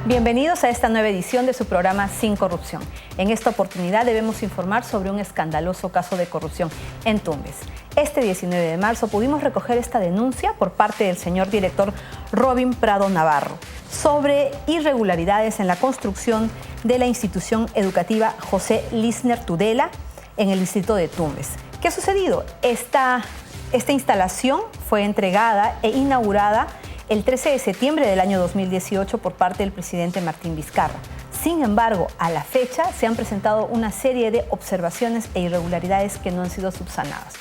Bienvenidos a esta nueva edición de su programa Sin Corrupción. En esta oportunidad debemos informar sobre un escandaloso caso de corrupción en Tumbes. Este 19 de marzo pudimos recoger esta denuncia por parte del señor director Robin Prado Navarro sobre irregularidades en la construcción de la institución educativa José Lisner Tudela en el distrito de Tumbes. ¿Qué ha sucedido? Esta instalación fue entregada e inaugurada el 13 de septiembre del año 2018 por parte del presidente Martín Vizcarra. Sin embargo, a la fecha se han presentado una serie de observaciones e irregularidades que no han sido subsanadas.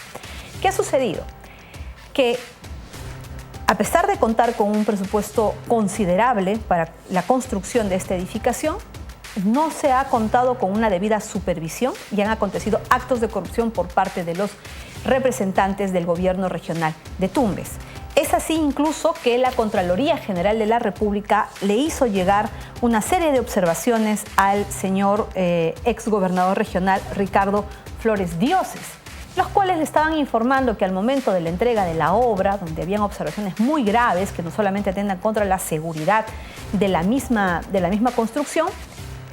¿Qué ha sucedido? Que a pesar de contar con un presupuesto considerable para la construcción de esta edificación, no se ha contado con una debida supervisión y han acontecido actos de corrupción por parte de los representantes del gobierno regional de Tumbes. Es así incluso que la Contraloría General de la República le hizo llegar una serie de observaciones al señor exgobernador regional Ricardo Flores Dioses, los cuales le estaban informando que al momento de la entrega de la obra, donde habían observaciones muy graves que no solamente atentan contra la seguridad de la misma construcción,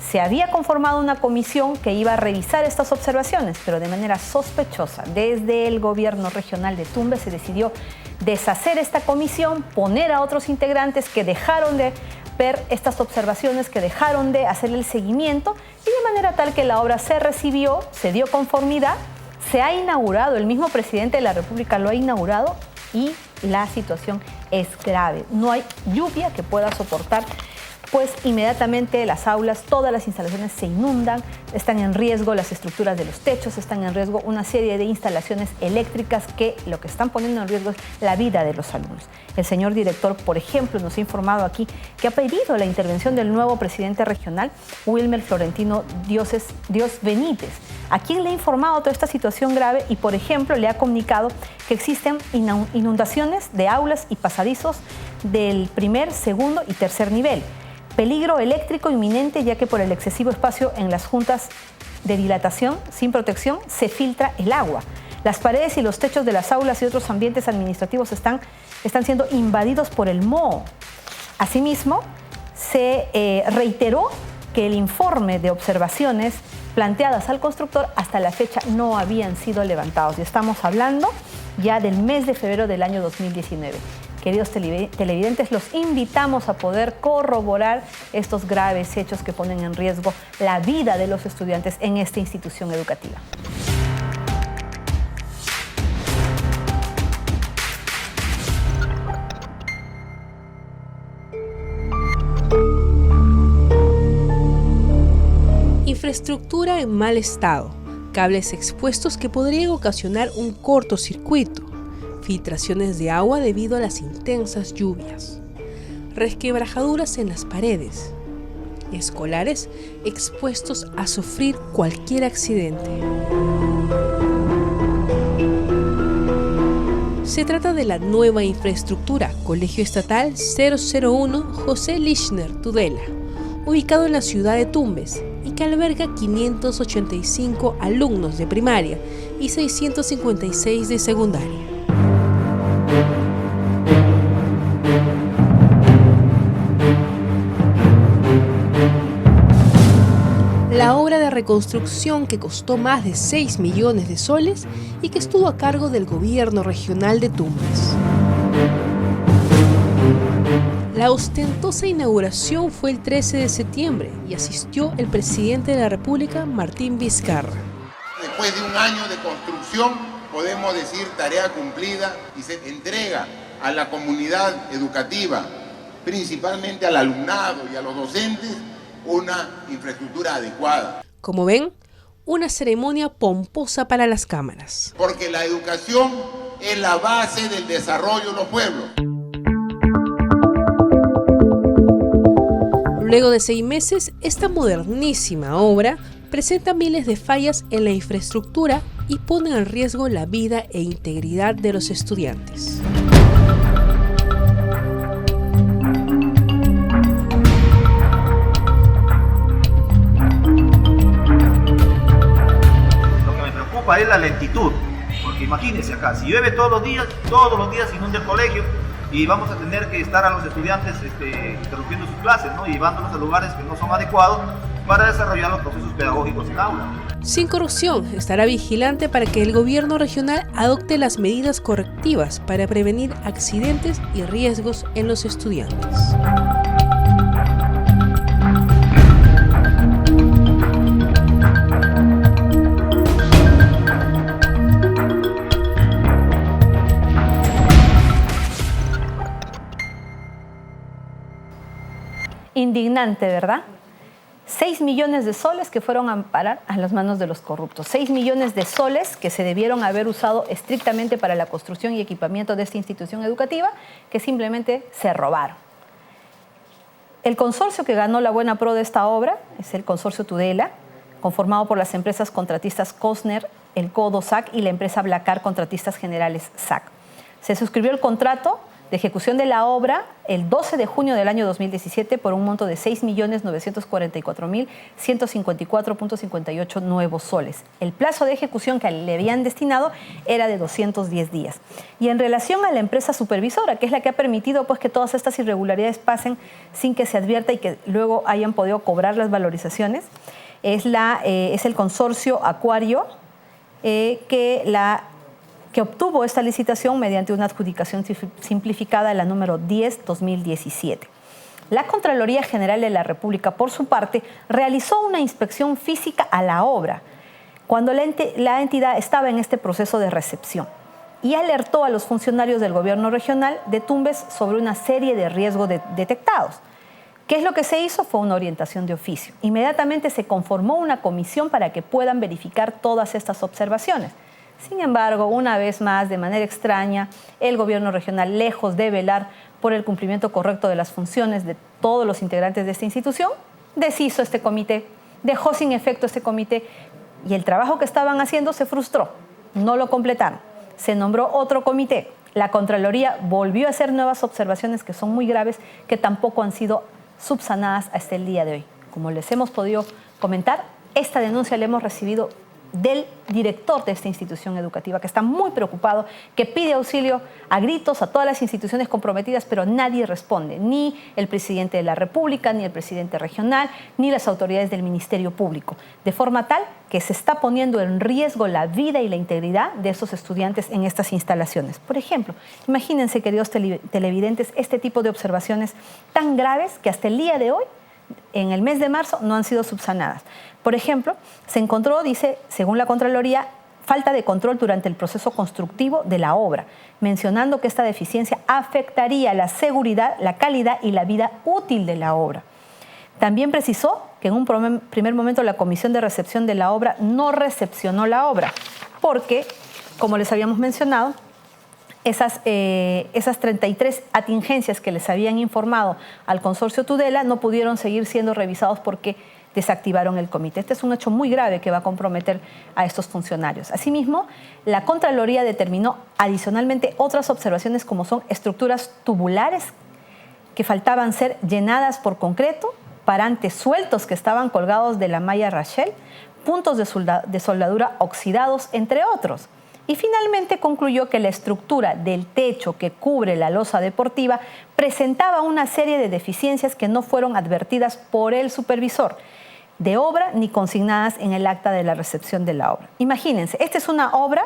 se había conformado una comisión que iba a revisar estas observaciones, pero de manera sospechosa. Desde el gobierno regional de Tumbes se decidió deshacer esta comisión, poner a otros integrantes que dejaron de ver estas observaciones, que dejaron de hacerle el seguimiento, y de manera tal que la obra se recibió, se dio conformidad, se ha inaugurado, el mismo presidente de la República lo ha inaugurado y la situación es grave. No hay lluvia que pueda soportar, pues inmediatamente las aulas, todas las instalaciones se inundan, están en riesgo las estructuras de los techos, están en riesgo una serie de instalaciones eléctricas que lo que están poniendo en riesgo es la vida de los alumnos. El señor director, por ejemplo, nos ha informado aquí que ha pedido la intervención del nuevo presidente regional, Wilmer Florentino Dios Benítez, a quien le ha informado toda esta situación grave y, por ejemplo, le ha comunicado que existen inundaciones de aulas y pasadizos del primer, segundo y tercer nivel. Peligro eléctrico inminente, ya que por el excesivo espacio en las juntas de dilatación sin protección se filtra el agua. Las paredes y los techos de las aulas y otros ambientes administrativos están siendo invadidos por el moho. Asimismo, se reiteró que el informe de observaciones planteadas al constructor hasta la fecha no habían sido levantados. Y estamos hablando ya del mes de febrero del año 2019. Queridos televidentes, los invitamos a poder corroborar estos graves hechos que ponen en riesgo la vida de los estudiantes en esta institución educativa. Infraestructura en mal estado, cables expuestos que podrían ocasionar un cortocircuito, filtraciones de agua debido a las intensas lluvias, resquebrajaduras en las paredes, escolares expuestos a sufrir cualquier accidente. Se trata de la nueva infraestructura Colegio Estatal 001 José Lisner Tudela, ubicado en la ciudad de Tumbes y que alberga 585 alumnos de primaria y 656 de secundaria. La obra de reconstrucción, que costó más de 6 millones de soles y que estuvo a cargo del gobierno regional de Tumbes. La ostentosa inauguración fue el 13 de septiembre y asistió el presidente de la República, Martín Vizcarra. Después de un año de construcción, podemos decir tarea cumplida y se entrega a la comunidad educativa, principalmente al alumnado y a los docentes, una infraestructura adecuada. Como ven, una ceremonia pomposa para las cámaras. Porque la educación es la base del desarrollo de los pueblos. Luego de 6 meses, esta modernísima obra presenta miles de fallas en la infraestructura y pone en riesgo la vida e integridad de los estudiantes. Es la lentitud, porque imagínense acá, si llueve todos los días inunda el colegio, y vamos a tener que estar a los estudiantes interrumpiendo sus clases, ¿no? Y llevándolos a lugares que no son adecuados para desarrollar los procesos pedagógicos en aula. Sin Corrupción estará vigilante para que el gobierno regional adopte las medidas correctivas para prevenir accidentes y riesgos en los estudiantes. Indignante, ¿verdad? 6 millones de soles que fueron a parar a las manos de los corruptos. 6 millones de soles que se debieron haber usado estrictamente para la construcción y equipamiento de esta institución educativa, que simplemente se robaron. El consorcio que ganó la buena pro de esta obra es el consorcio Tudela, conformado por las empresas contratistas Cosner, el Codo SAC y la empresa Blacar Contratistas Generales SAC. Se suscribió el contrato de ejecución de la obra el 12 de junio del año 2017 por un monto de 6.944.154.58 nuevos soles. El plazo de ejecución que le habían destinado era de 210 días. Y en relación a la empresa supervisora, que es la que ha permitido pues, que todas estas irregularidades pasen sin que se advierta y que luego hayan podido cobrar las valorizaciones, es el consorcio Acuario que obtuvo esta licitación mediante una adjudicación simplificada, la número 10/2017. La Contraloría General de la República, por su parte, realizó una inspección física a la obra cuando la entidad estaba en este proceso de recepción y alertó a los funcionarios del gobierno regional de Tumbes sobre una serie de riesgos detectados. ¿Qué es lo que se hizo? Fue una orientación de oficio. Inmediatamente se conformó una comisión para que puedan verificar todas estas observaciones. Sin embargo, una vez más, de manera extraña, el gobierno regional, lejos de velar por el cumplimiento correcto de las funciones de todos los integrantes de esta institución, deshizo este comité, dejó sin efecto este comité y el trabajo que estaban haciendo se frustró, no lo completaron. Se nombró otro comité. La Contraloría volvió a hacer nuevas observaciones que son muy graves, que tampoco han sido subsanadas hasta el día de hoy. Como les hemos podido comentar, esta denuncia la hemos recibido del director de esta institución educativa, que está muy preocupado, que pide auxilio a gritos a todas las instituciones comprometidas, pero nadie responde, ni el presidente de la República, ni el presidente regional, ni las autoridades del Ministerio Público, de forma tal que se está poniendo en riesgo la vida y la integridad de esos estudiantes en estas instalaciones. Por ejemplo, imagínense, queridos televidentes, este tipo de observaciones tan graves que hasta el día de hoy, en el mes de marzo, no han sido subsanadas. Por ejemplo, se encontró, dice, según la Contraloría, falta de control durante el proceso constructivo de la obra, mencionando que esta deficiencia afectaría la seguridad, la calidad y la vida útil de la obra. También precisó que en un primer momento la comisión de recepción de la obra no recepcionó la obra, porque, como les habíamos mencionado, esas 33 atingencias que les habían informado al consorcio Tudela no pudieron seguir siendo revisados porque desactivaron el comité. Este es un hecho muy grave que va a comprometer a estos funcionarios. Asimismo, la Contraloría determinó adicionalmente otras observaciones como son estructuras tubulares que faltaban ser llenadas por concreto, parantes sueltos que estaban colgados de la malla Rachel, puntos de soldadura oxidados, entre otros. Y finalmente concluyó que la estructura del techo que cubre la losa deportiva presentaba una serie de deficiencias que no fueron advertidas por el supervisor de obra ni consignadas en el acta de la recepción de la obra. Imagínense, esta es una obra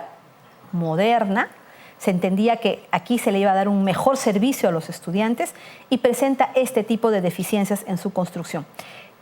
moderna, se entendía que aquí se le iba a dar un mejor servicio a los estudiantes y presenta este tipo de deficiencias en su construcción.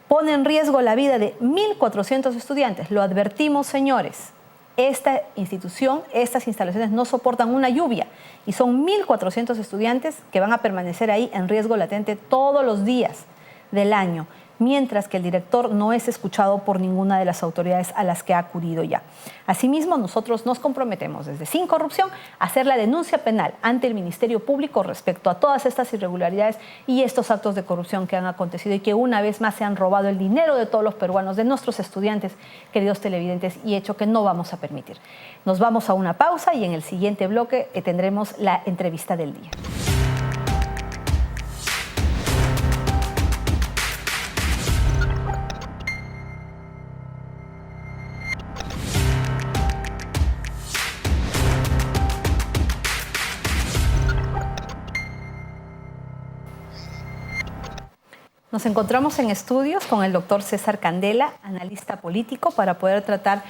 Pone en riesgo la vida de 1.400 estudiantes, lo advertimos, señores. Esta institución, estas instalaciones no soportan una lluvia y son 1.400 estudiantes que van a permanecer ahí en riesgo latente todos los días del año, mientras que el director no es escuchado por ninguna de las autoridades a las que ha acudido ya. Asimismo, nosotros nos comprometemos desde Sin Corrupción a hacer la denuncia penal ante el Ministerio Público respecto a todas estas irregularidades y estos actos de corrupción que han acontecido y que una vez más se han robado el dinero de todos los peruanos, de nuestros estudiantes, queridos televidentes, y hecho que no vamos a permitir. Nos vamos a una pausa y en el siguiente bloque tendremos la entrevista del día. Nos encontramos en estudios con el doctor César Candela, analista político, para poder tratar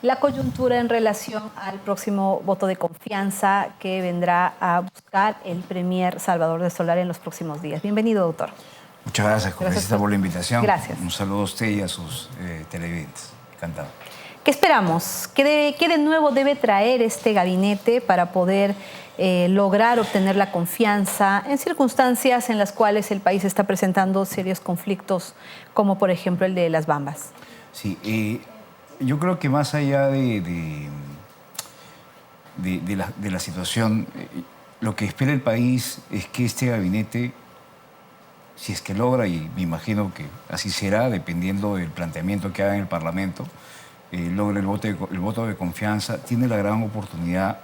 la coyuntura en relación al próximo voto de confianza que vendrá a buscar el premier Salvador de Solari en los próximos días. Bienvenido, doctor. Muchas gracias, congresista, por la invitación. Gracias. Un saludo a usted y a sus televidentes. Encantado. ¿Qué esperamos? ¿Qué de nuevo debe traer este gabinete para poder lograr obtener la confianza en circunstancias en las cuales el país está presentando serios conflictos, como por ejemplo el de las Bambas? Sí, yo creo que más allá de la situación, lo que espera el país es que este gabinete, si es que logra, y me imagino que así será, dependiendo del planteamiento que haga en el Parlamento, logre el voto de confianza, tiene la gran oportunidad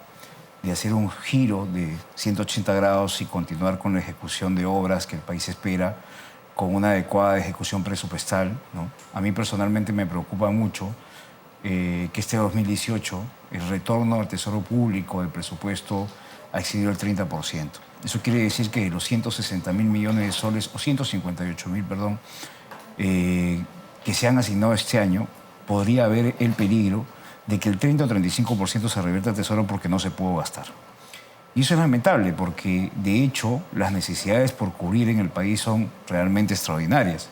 de hacer un giro de 180 grados y continuar con la ejecución de obras que el país espera, con una adecuada ejecución presupuestal, ¿no? A mí personalmente me preocupa mucho que este 2018 el retorno al Tesoro Público del presupuesto ha excedido el 30%. Eso quiere decir que los 160.000 millones de soles, o 158.000, perdón, que se han asignado este año, podría haber el peligro de que el 30 o 35% se revierta al Tesoro porque no se pudo gastar. Y eso es lamentable porque, de hecho, las necesidades por cubrir en el país son realmente extraordinarias.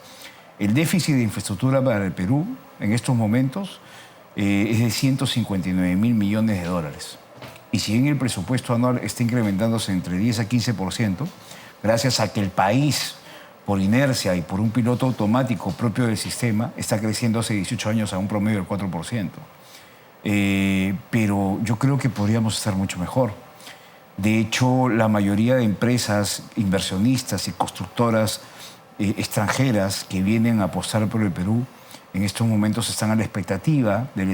El déficit de infraestructura para el Perú en estos momentos es de 159.000 millones de dólares. Y si bien el presupuesto anual está incrementándose entre 10 a 15%, gracias a que el país, por inercia y por un piloto automático propio del sistema, está creciendo hace 18 años a un promedio del 4%. Pero yo creo que podríamos estar mucho mejor. De hecho, la mayoría de empresas inversionistas y constructoras extranjeras que vienen a apostar por el Perú en estos momentos están a la expectativa del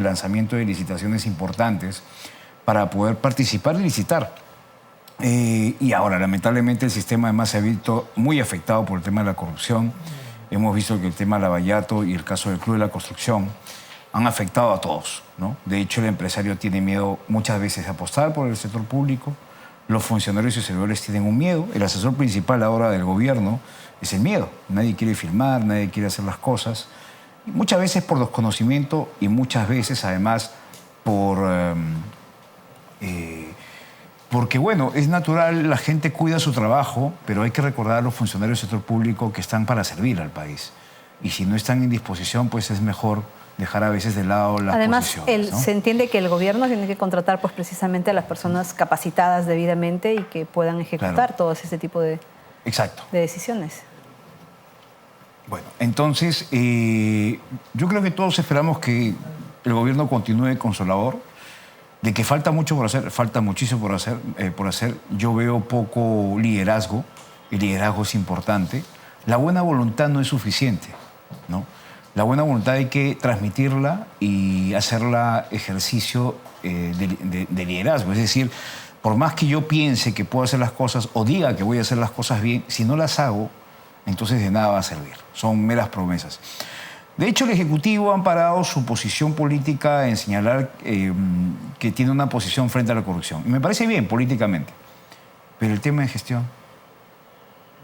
lanzamiento de licitaciones importantes para poder participar y licitar. Y ahora, lamentablemente, el sistema además se ha visto muy afectado por el tema de la corrupción. Hemos visto que el tema de Lavallato y el caso del Club de la Construcción han afectado a todos, ¿no? De hecho, el empresario tiene miedo muchas veces de apostar por el sector público. Los funcionarios y servidores tienen un miedo. El asesor principal ahora del gobierno es el miedo. Nadie quiere firmar, nadie quiere hacer las cosas. Y muchas veces por desconocimiento y muchas veces, además, porque, bueno, es natural, la gente cuida su trabajo, pero hay que recordar a los funcionarios del sector público que están para servir al país. Y si no están en disposición, pues es mejor dejar a veces de lado las posiciones, ¿no? Se entiende que el gobierno tiene que contratar pues, precisamente a las personas capacitadas debidamente y que puedan ejecutar todo ese tipo de decisiones. Bueno, entonces, yo creo que todos esperamos que el gobierno continúe con su labor. De que falta mucho por hacer, falta muchísimo por hacer. Yo veo poco liderazgo. El liderazgo es importante. La buena voluntad no es suficiente, ¿no? La buena voluntad hay que transmitirla y hacerla ejercicio de liderazgo. Es decir, por más que yo piense que puedo hacer las cosas o diga que voy a hacer las cosas bien, si no las hago, entonces de nada va a servir. Son meras promesas. De hecho, el Ejecutivo ha amparado su posición política en señalar que tiene una posición frente a la corrupción. Y me parece bien políticamente, pero el tema de gestión.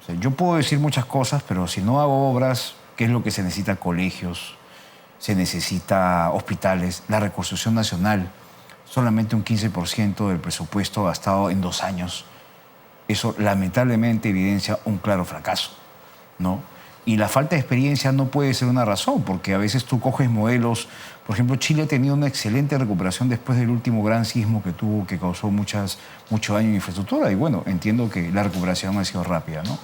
O sea, yo puedo decir muchas cosas, pero si no hago obras, ¿qué es lo que se necesita? Colegios, se necesita hospitales. La reconstrucción nacional, solamente un 15% del presupuesto gastado en 2 años. Eso lamentablemente evidencia un claro fracaso, ¿no? Y la falta de experiencia no puede ser una razón, porque a veces tú coges modelos. Por ejemplo, Chile ha tenido una excelente recuperación después del último gran sismo que tuvo, que causó mucho daño en infraestructura. Y bueno, entiendo que la recuperación ha sido rápida, ¿no?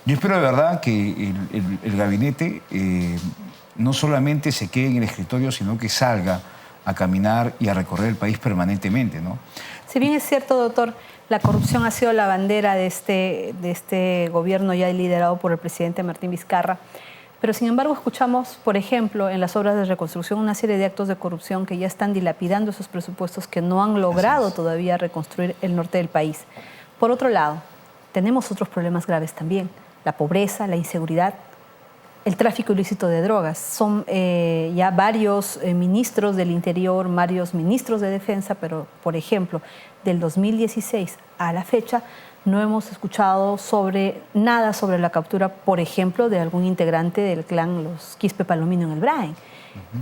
Yo espero de verdad que el gabinete no solamente se quede en el escritorio, sino que salga a caminar y a recorrer el país permanentemente, ¿no? Si bien es cierto, doctor, la corrupción ha sido la bandera de este gobierno ya liderado por el presidente Martín Vizcarra, pero sin embargo escuchamos, por ejemplo, en las obras de reconstrucción una serie de actos de corrupción que ya están dilapidando esos presupuestos, que no han logrado todavía reconstruir el norte del país. Por otro lado, tenemos otros problemas graves también: la pobreza, la inseguridad, el tráfico ilícito de drogas. Son ya varios ministros del Interior, varios ministros de Defensa, pero, por ejemplo, del 2016 a la fecha no hemos escuchado nada sobre la captura, por ejemplo, de algún integrante del clan Los Quispe Palomino en el Brain.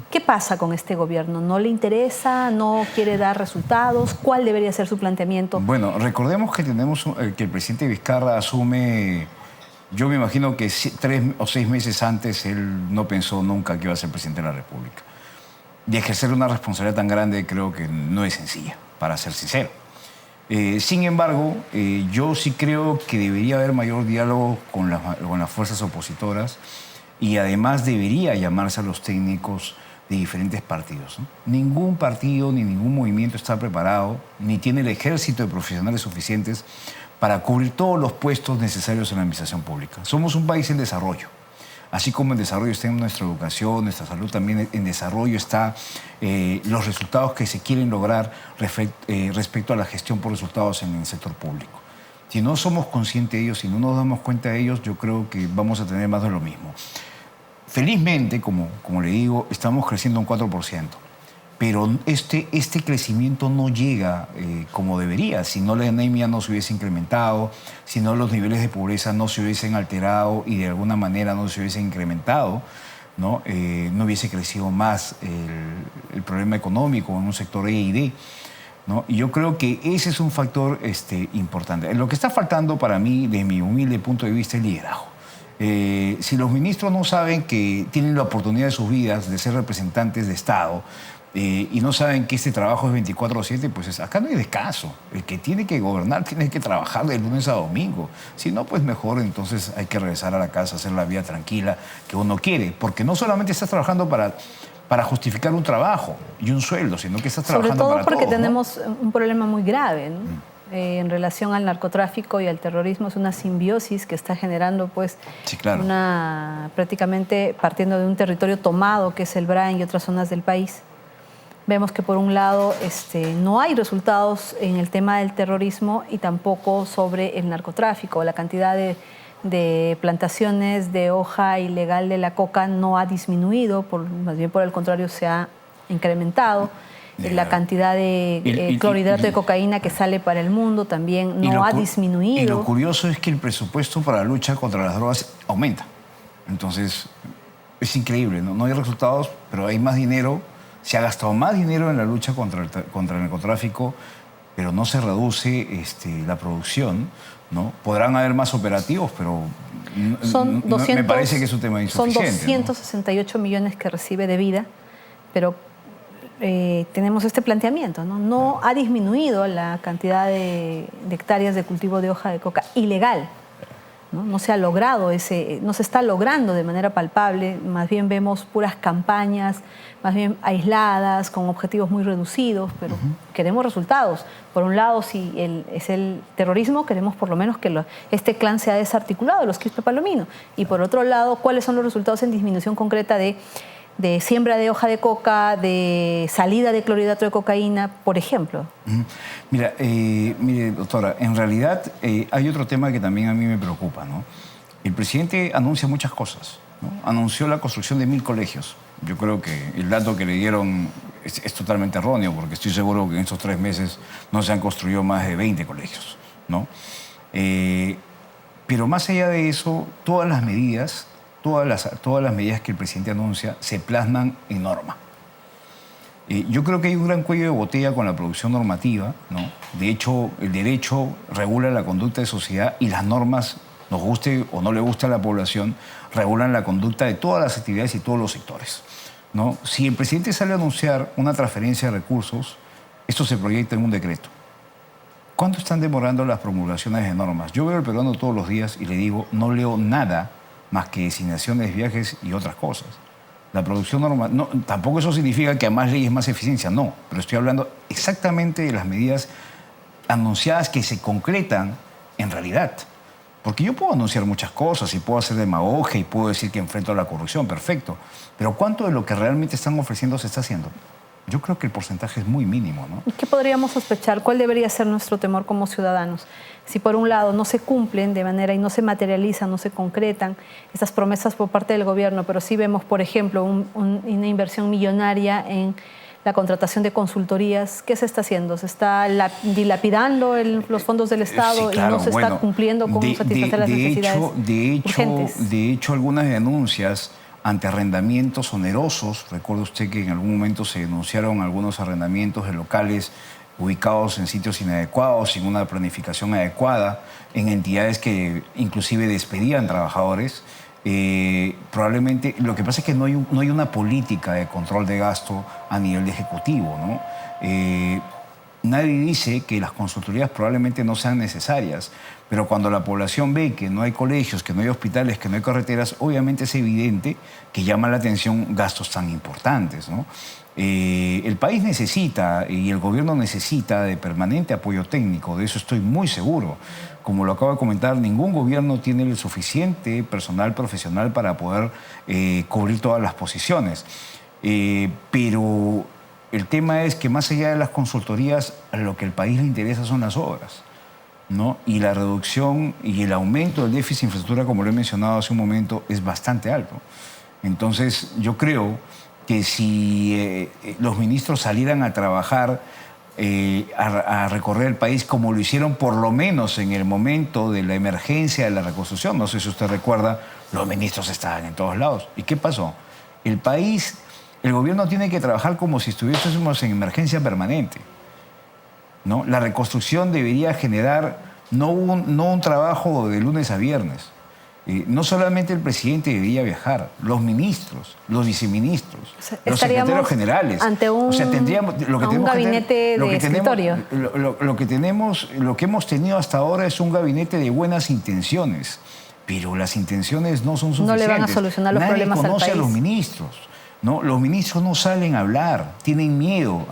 ¿Qué pasa con este gobierno? ¿No le interesa? ¿No quiere dar resultados? ¿Cuál debería ser su planteamiento? Bueno, recordemos que que el presidente Vizcarra asume, yo me imagino que 3 o 6 meses antes él no pensó nunca que iba a ser presidente de la República. Y ejercer una responsabilidad tan grande creo que no es sencilla, para ser sincero. Sin embargo, yo sí creo que debería haber mayor diálogo con las fuerzas opositoras, y además debería llamarse a los técnicos de diferentes partidos, ¿no? Ningún partido ni ningún movimiento está preparado, ni tiene el ejército de profesionales suficientes para cubrir todos los puestos necesarios en la administración pública. Somos un país en desarrollo. Así como en desarrollo está en nuestra educación, nuestra salud, también en desarrollo están los resultados que se quieren lograr respecto a la gestión por resultados en el sector público. Si no somos conscientes de ellos, si no nos damos cuenta de ellos, yo creo que vamos a tener más de lo mismo. Felizmente, como le digo, estamos creciendo un 4%, pero este crecimiento no llega como debería. Si no, la anemia no se hubiese incrementado, si no, los niveles de pobreza no se hubiesen alterado y de alguna manera no se hubiesen incrementado, no hubiese crecido más el problema económico en un sector E y D, ¿no? Y yo creo que ese es un factor importante. Lo que está faltando para mí, desde mi humilde punto de vista, es liderazgo. Si los ministros no saben que tienen la oportunidad de sus vidas de ser representantes de Estado y no saben que este trabajo es 24/7, pues acá no hay descanso. El que tiene que gobernar tiene que trabajar de lunes a domingo. Si no, pues mejor entonces hay que regresar a la casa, hacer la vida tranquila que uno quiere. Porque no solamente estás trabajando para justificar un trabajo y un sueldo, sino que estás trabajando para todos. Sobre todo porque tenemos un problema muy grave, ¿no? En relación al narcotráfico y al terrorismo, es una simbiosis que está generando, pues, sí, claro, prácticamente partiendo de un territorio tomado que es el Brain y otras zonas del país. Vemos que por un lado no hay resultados en el tema del terrorismo y tampoco sobre el narcotráfico. La cantidad de plantaciones de hoja ilegal de la coca no ha disminuido, más bien por el contrario se ha incrementado. La cantidad de clorhidrato de cocaína que sale para el mundo también no ha disminuido. Y lo curioso es que el presupuesto para la lucha contra las drogas aumenta. Entonces, es increíble, ¿no? No hay resultados, pero hay más dinero. Se ha gastado más dinero en la lucha contra el narcotráfico, pero no se reduce la producción, ¿no? Podrán haber más operativos, pero me parece que es un tema insuficiente. Son 268 millones que recibe de vida, pero tenemos este planteamiento, ¿no? No ha disminuido la cantidad de hectáreas de cultivo de hoja de coca ilegal, ¿no? No se ha logrado no se está logrando de manera palpable, más bien vemos puras campañas, más bien aisladas, con objetivos muy reducidos, pero queremos resultados. Por un lado, si es el terrorismo, queremos por lo menos que este clan sea desarticulado, los Quispe Palomino. Y por otro lado, ¿cuáles son los resultados en disminución concreta de siembra de hoja de coca, de salida de clorhidrato de cocaína, por ejemplo? Mire, doctora, en realidad hay otro tema que también a mí me preocupa, ¿no? El presidente anuncia muchas cosas, ¿no? Anunció la construcción de 1000 colegios. Yo creo que el dato que le dieron es totalmente erróneo, porque estoy seguro que en estos 3 meses no se han construido más de 20 colegios, ¿no? Pero más allá de eso, todas las medidas que el presidente anuncia se plasman en norma. Yo creo que hay un gran cuello de botella con la producción normativa, ¿no? De hecho, el derecho regula la conducta de sociedad y las normas, nos guste o no le guste a la población, regulan la conducta de todas las actividades y todos los sectores, ¿no? Si el presidente sale a anunciar una transferencia de recursos, esto se proyecta en un decreto. ¿Cuánto están demorando las promulgaciones de normas? Yo veo al peruano todos los días y le digo, no leo nada más que designaciones, viajes y otras cosas. La producción normal, no, tampoco eso significa que a más leyes más eficiencia, no, pero estoy hablando exactamente de las medidas anunciadas que se concretan en realidad. Porque yo puedo anunciar muchas cosas y puedo hacer demagogia y puedo decir que enfrento a la corrupción, perfecto, pero ¿cuánto de lo que realmente están ofreciendo se está haciendo? Yo creo que el porcentaje es muy mínimo, ¿no? ¿Qué podríamos sospechar? ¿Cuál debería ser nuestro temor como ciudadanos? Si por un lado no se cumplen de manera y no se materializan, no se concretan estas promesas por parte del gobierno, pero sí vemos, por ejemplo, una inversión millonaria en la contratación de consultorías. ¿Qué se está haciendo? ¿Se está dilapidando los fondos del Estado Sí, claro, y no se está cumpliendo con satisfacer las necesidades urgentes? De hecho, algunas denuncias ante arrendamientos onerosos, recuerde usted que en algún momento se denunciaron algunos arrendamientos de locales ubicados en sitios inadecuados, sin una planificación adecuada, en entidades que inclusive despedían trabajadores. Probablemente, lo que pasa es que no hay una política de control de gasto a nivel de ejecutivo, ¿no? Nadie dice que las consultorías probablemente no sean necesarias, pero cuando la población ve que no hay colegios, que no hay hospitales, que no hay carreteras, obviamente es evidente que llama la atención gastos tan importantes, ¿no? El país necesita y el gobierno necesita de permanente apoyo técnico, de eso estoy muy seguro. Como lo acabo de comentar, ningún gobierno tiene el suficiente personal profesional para poder cubrir todas las posiciones. Pero el tema es que más allá de las consultorías, a lo que el país le interesa son las obras, ¿no? Y la reducción y el aumento del déficit de infraestructura, como lo he mencionado hace un momento, es bastante alto. Entonces, yo creo que si los ministros salieran a trabajar, a recorrer el país como lo hicieron por lo menos en el momento de la emergencia de la reconstrucción, no sé si usted recuerda, los ministros estaban en todos lados. ¿Y qué pasó? El gobierno tiene que trabajar como si estuviésemos en emergencia permanente, ¿no? La reconstrucción debería generar no un trabajo de lunes a viernes. No solamente el presidente debería viajar, los ministros, los viceministros, los secretarios generales. Ante un gabinete de escritorio. Lo que hemos tenido hasta ahora es un gabinete de buenas intenciones, pero las intenciones no son suficientes. No le van a solucionar los problemas al país. Nadie conoce a los ministros, ¿no? Los ministros no salen a hablar, tienen miedo.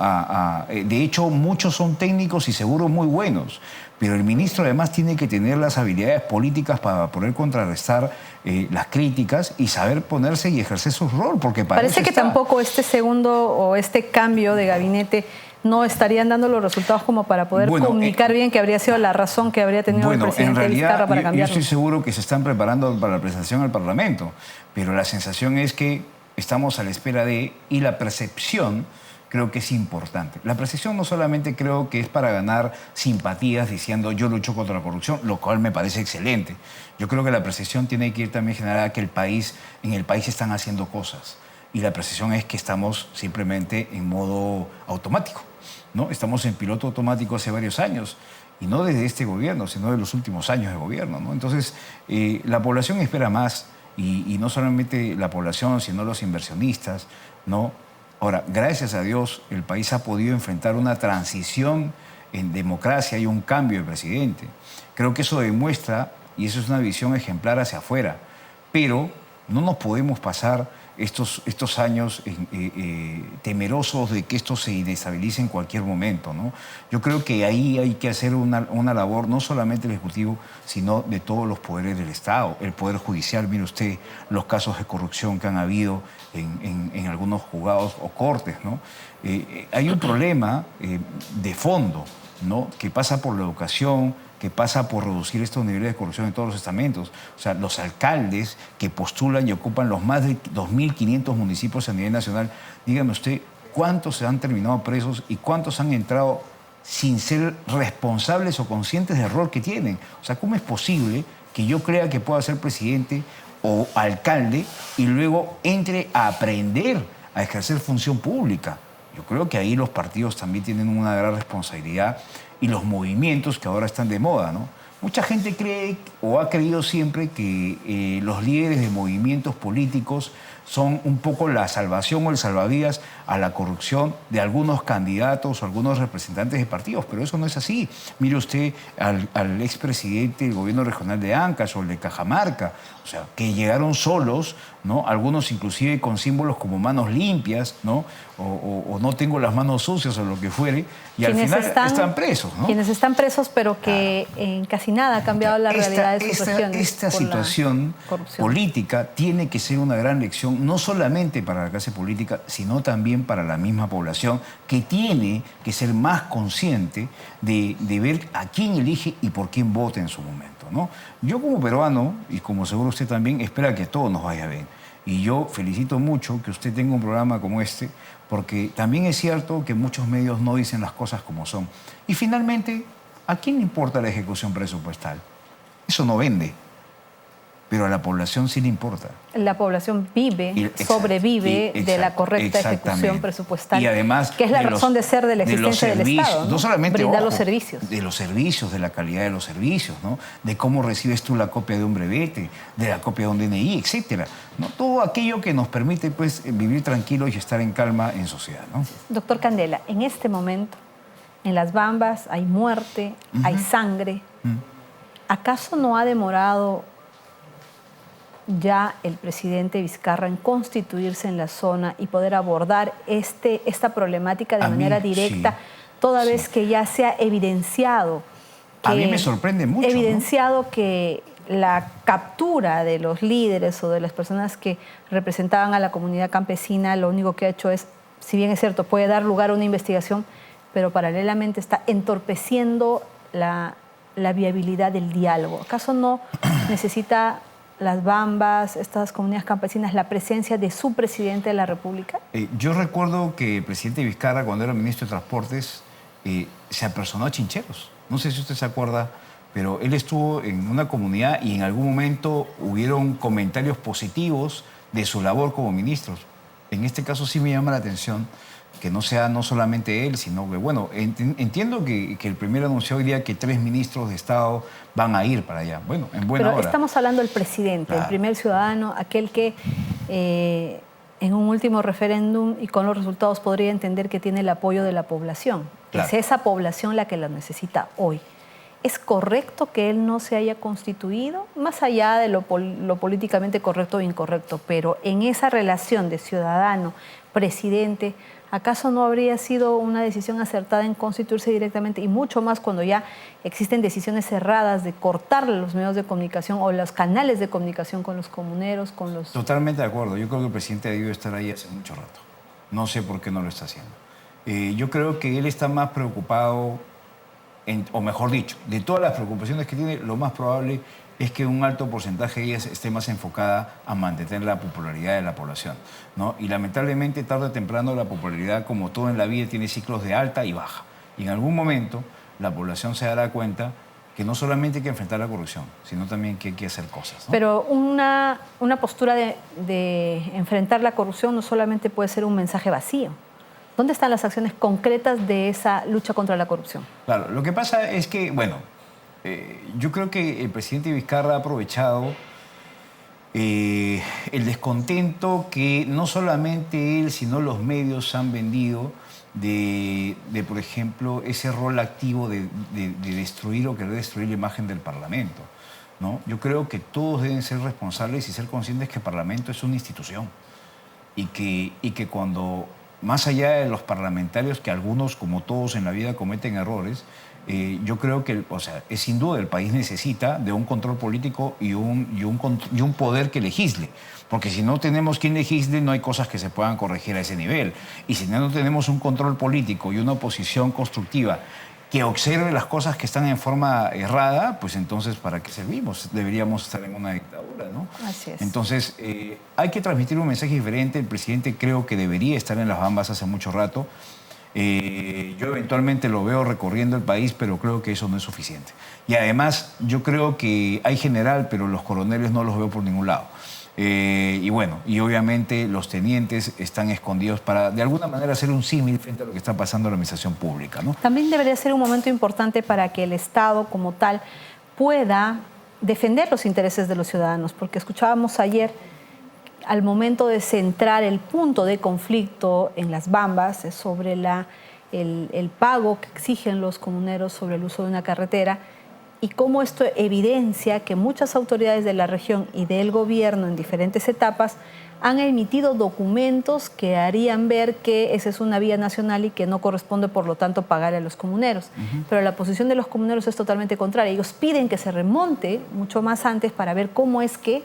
De hecho, muchos son técnicos y seguro muy buenos. Pero el ministro además tiene que tener las habilidades políticas para poder contrarrestar las críticas y saber ponerse y ejercer su rol, porque parece que tampoco este segundo o este cambio de gabinete no estarían dando los resultados como para poder comunicar bien que habría sido la razón que habría tenido el presidente Vizcarra para cambiarlo. Yo estoy seguro que se están preparando para la presentación al Parlamento, pero la sensación es que estamos a la espera de, y la percepción creo que es importante. La percepción no solamente creo que es para ganar simpatías diciendo yo lucho contra la corrupción, lo cual me parece excelente. Yo creo que la percepción tiene que ir también generada que en el país están haciendo cosas. Y la percepción es que estamos simplemente en modo automático, ¿no? Estamos en piloto automático hace varios años. Y no desde este gobierno, sino de los últimos años de gobierno, ¿no? Entonces, la población espera más. Y no solamente la población, sino los inversionistas, ¿no? Ahora, gracias a Dios, el país ha podido enfrentar una transición en democracia y un cambio de presidente. Creo que eso demuestra, y eso es una visión ejemplar hacia afuera, pero no nos podemos pasar estos años temerosos de que esto se inestabilice en cualquier momento, ¿no? Yo creo que ahí hay que hacer una labor, no solamente el Ejecutivo, sino de todos los poderes del Estado. El Poder Judicial, mire usted los casos de corrupción que han habido en algunos juzgados o cortes, ¿no? Hay un problema de fondo, ¿no? Que pasa por la educación, que pasa por reducir estos niveles de corrupción en todos los estamentos. O sea, los alcaldes que postulan y ocupan los más de 2.500 municipios a nivel nacional, dígame usted, ¿cuántos se han terminado presos y cuántos han entrado sin ser responsables o conscientes del rol que tienen? O sea, ¿cómo es posible que yo crea que pueda ser presidente o alcalde y luego entre a aprender a ejercer función pública? Yo creo que ahí los partidos también tienen una gran responsabilidad y los movimientos que ahora están de moda, ¿no? Mucha gente cree o ha creído siempre que los líderes de movimientos políticos son un poco la salvación o el salvavidas a la corrupción de algunos candidatos o algunos representantes de partidos, pero eso no es así. Mire usted al expresidente del gobierno regional de Ancash o el de Cajamarca, o sea, que llegaron solos, ¿no? Algunos inclusive con símbolos como manos limpias, ¿no? O no tengo las manos sucias o lo que fuere, y al final están presos, ¿no? Quienes están presos, pero que en casi nada ha cambiado la realidad de sus regiones. Esta situación política tiene que ser una gran lección, no solamente para la clase política, sino también para la misma población, que tiene que ser más consciente de ver a quién elige y por quién vota en su momento, ¿no? Yo como peruano, y como seguro usted también, espera que todo nos vaya bien. Y yo felicito mucho que usted tenga un programa como este, porque también es cierto que muchos medios no dicen las cosas como son. Y finalmente, ¿a quién le importa la ejecución presupuestal? Eso no vende, pero a la población sí le importa. La población vive, sobrevive de la correcta ejecución presupuestal, y además, que es la razón de ser de la existencia del Estado, ¿no? No solamente, brindar ojo, los servicios. de los servicios, de la calidad de los servicios, ¿no? De cómo recibes tú la copia de un brevete, de la copia de un DNI, etcétera, ¿no? Todo aquello que nos permite, pues, vivir tranquilos y estar en calma en sociedad, ¿no? Doctor Candela, en este momento, en Las Bambas hay muerte, hay sangre. ¿Acaso no ha demorado ya el presidente Vizcarra en constituirse en la zona y poder abordar esta problemática de manera directa, toda vez que ya se ha evidenciado que, a mí me sorprende mucho, ¿no? Que la captura de los líderes o de las personas que representaban a la comunidad campesina, lo único que ha hecho es, si bien es cierto, puede dar lugar a una investigación, pero paralelamente está entorpeciendo la viabilidad del diálogo? ¿Acaso no necesita Las Bambas, estas comunidades campesinas, la presencia de su presidente de la República? Yo recuerdo que el presidente Vizcarra, cuando era ministro de Transportes, se apersonó a chincheros. No sé si usted se acuerda, pero él estuvo en una comunidad y en algún momento hubieron comentarios positivos de su labor como ministro. En este caso sí me llama la atención que no sea no solamente él, sino que, bueno, entiendo que el primero anunció hoy día que 3 ministros de Estado van a ir para allá. Bueno, en buena hora. Pero estamos hablando del presidente, claro, el primer ciudadano, aquel que en un último referéndum y con los resultados podría entender que tiene el apoyo de la población. Claro. Es esa población la que la necesita hoy. ¿Es correcto que él no se haya constituido? Más allá de lo políticamente correcto o incorrecto, pero en esa relación de ciudadano-presidente, ¿acaso no habría sido una decisión acertada en constituirse directamente? Y mucho más cuando ya existen decisiones cerradas de cortar los medios de comunicación o los canales de comunicación con los comuneros, con los... Totalmente de acuerdo. Yo creo que el presidente debió estar ahí hace mucho rato. No sé por qué no lo está haciendo. Yo creo que él está más preocupado, o mejor dicho, de todas las preocupaciones que tiene, lo más probable es que un alto porcentaje de ellas esté más enfocada a mantener la popularidad de la población, ¿no? Y lamentablemente, tarde o temprano, la popularidad, como todo en la vida, tiene ciclos de alta y baja. Y en algún momento, la población se dará cuenta que no solamente hay que enfrentar la corrupción, sino también que hay que hacer cosas, ¿no? Pero una postura de enfrentar la corrupción no solamente puede ser un mensaje vacío. ¿Dónde están las acciones concretas de esa lucha contra la corrupción? Claro, lo que pasa es que, bueno, yo creo que el presidente Vizcarra ha aprovechado el descontento que no solamente él, sino los medios han vendido de por ejemplo, ese rol activo de destruir o querer destruir la imagen del Parlamento, ¿no? Yo creo que todos deben ser responsables y ser conscientes que el Parlamento es una institución y que cuando, más allá de los parlamentarios, que algunos, como todos en la vida, cometen errores, yo creo que, o sea, es sin duda, el país necesita de un control político y un poder que legisle. Porque si no tenemos quien legisle, no hay cosas que se puedan corregir a ese nivel. Y si no tenemos un control político y una oposición constructiva que observe las cosas que están en forma errada, pues entonces, ¿para qué servimos? Deberíamos estar en una dictadura, ¿no? Así es. Entonces, hay que transmitir un mensaje diferente. El presidente creo que debería estar en Las Bambas hace mucho rato. Yo eventualmente lo veo recorriendo el país, pero creo que eso no es suficiente. Y además, yo creo que hay general, pero los coroneles no los veo por ningún lado. Y bueno, y obviamente los tenientes están escondidos para de alguna manera hacer un símil frente a lo que está pasando en la administración pública, ¿no? También debería ser un momento importante para que el Estado como tal pueda defender los intereses de los ciudadanos, porque escuchábamos ayer, al momento de centrar el punto de conflicto en Las Bambas sobre el pago que exigen los comuneros sobre el uso de una carretera, y cómo esto evidencia que muchas autoridades de la región y del gobierno en diferentes etapas han emitido documentos que harían ver que esa es una vía nacional y que no corresponde, por lo tanto, pagar a los comuneros. Pero la posición de los comuneros es totalmente contraria. Ellos piden que se remonte mucho más antes para ver cómo es que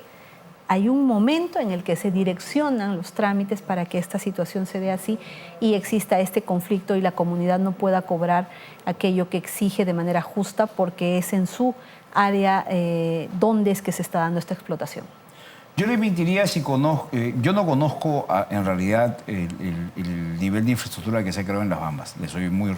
hay un momento en el que se direccionan los trámites para que esta situación se dé así y exista este conflicto y la comunidad no pueda cobrar aquello que exige de manera justa porque es en su área donde es que se está dando esta explotación. Yo le mentiría si conozco, yo no conozco en realidad el nivel de infraestructura que se ha creado en Las Bambas. Le soy muy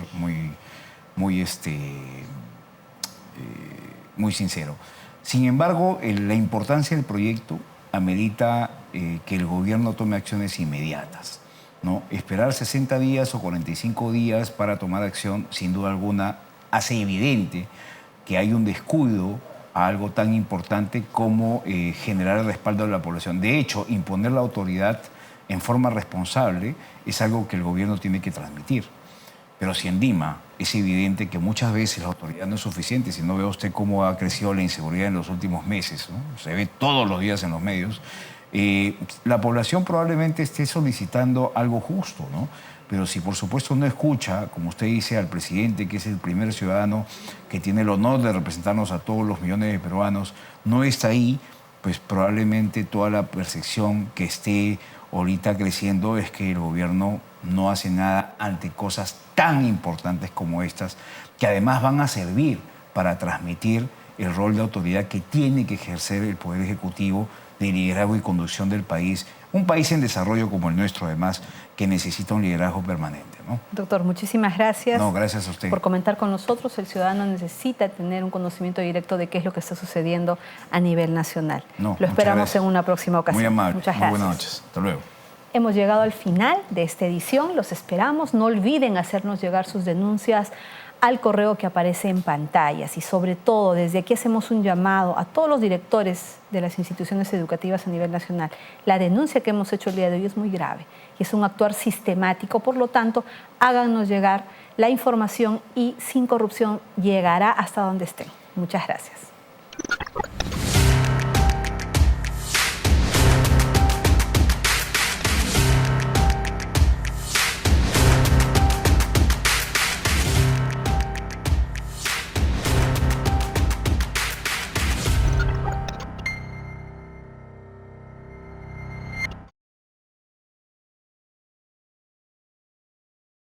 sincero. Sin embargo, la importancia del proyecto amerita que el gobierno tome acciones inmediatas, ¿no? Esperar 60 días o 45 días para tomar acción, sin duda alguna, hace evidente que hay un descuido a algo tan importante como generar el respaldo de la población. De hecho, imponer la autoridad en forma responsable es algo que el gobierno tiene que transmitir. Pero si en Lima es evidente que muchas veces la autoridad no es suficiente, si no ve usted cómo ha crecido la inseguridad en los últimos meses, ¿no? Se ve todos los días en los medios, la población probablemente esté solicitando algo justo, ¿no? Pero si por supuesto no escucha, como usted dice, al presidente, que es el primer ciudadano que tiene el honor de representarnos a todos los millones de peruanos, no está ahí, pues probablemente toda la percepción que esté ahorita creciendo es que el gobierno no hace nada ante cosas tan importantes como estas, que además van a servir para transmitir el rol de autoridad que tiene que ejercer el Poder Ejecutivo de liderazgo y conducción del país. Un país en desarrollo como el nuestro, además, que necesita un liderazgo permanente, ¿no? Doctor, muchísimas gracias. No, gracias a usted por comentar con nosotros. El ciudadano necesita tener un conocimiento directo de qué es lo que está sucediendo a nivel nacional. No, lo esperamos gracias. en una próxima ocasión. Muy amable. Muchas Muy gracias. buenas noches. Hasta luego. Hemos llegado al final de esta edición. Los esperamos. No olviden hacernos llegar sus denuncias al correo que aparece en pantallas y sobre todo desde aquí hacemos un llamado a todos los directores de las instituciones educativas a nivel nacional. La denuncia que hemos hecho el día de hoy es muy grave y es un actuar sistemático, por lo tanto háganos llegar la información y Sin Corrupción llegará hasta donde estén. Muchas gracias.